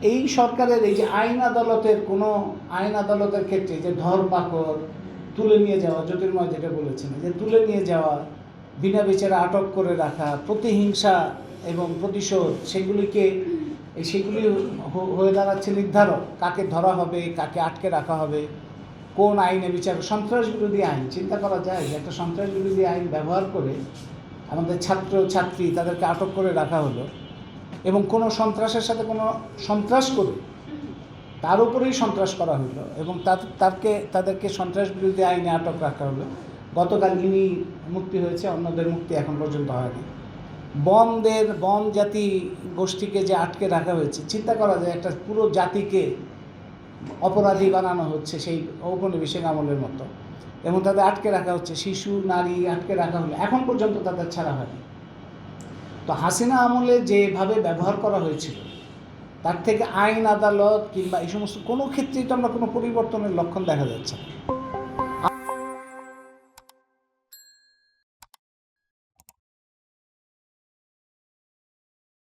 এই সরকারের এই যে আইন আদালতের ক্ষেত্রে যে ধরপাকড়, তুলে নিয়ে যাওয়া, জ্যোতির্ময় যেটা বলেছেন যে তুলে নিয়ে যাওয়া, বিনা বিচারে আটক করে রাখা, প্রতিহিংসা এবং প্রতিশোধ, সেগুলি হয়ে দাঁড়াচ্ছে নির্ধারক, কাকে ধরা হবে, কাকে আটকে রাখা হবে, কোন আইনে বিচার। সন্ত্রাস বিরোধী আইন, চিন্তা করা যায় যে একটা সন্ত্রাস বিরোধী আইন ব্যবহার করে আমাদের ছাত্র ছাত্রী তাদেরকে আটক করে রাখা হলো, এবং কোনো সন্ত্রাসের সাথে কোনো সন্ত্রাস করে তার উপরেই সন্ত্রাস করা হলো, এবং তাদেরকে সন্ত্রাস বিরোধী আইনে আটক রাখা হলো। গতকাল ইনি মুক্তি হয়েছে, অন্যদের মুক্তি এখন পর্যন্ত হয়নি। বন জাতি গোষ্ঠীকে যে আটকে রাখা হয়েছে, চিন্তা করা যায় একটা পুরো জাতিকে অপরাধী বানানো হচ্ছে সেই ঔপনিবেশিক আমলের মতো, এবং তাদের আটকে রাখা হচ্ছে, শিশু নারী আটকে রাখা হলো, এখন পর্যন্ত তাদের ছাড়া হয়নি। তো হাসিনা আমলে যেভাবে ব্যবহার করা হয়েছিল, তার থেকে আইন আদালত কিংবা এই সমস্ত কোনো ক্ষেত্রেই তো আমরা কোনো পরিবর্তনের লক্ষণ দেখা যাচ্ছে না।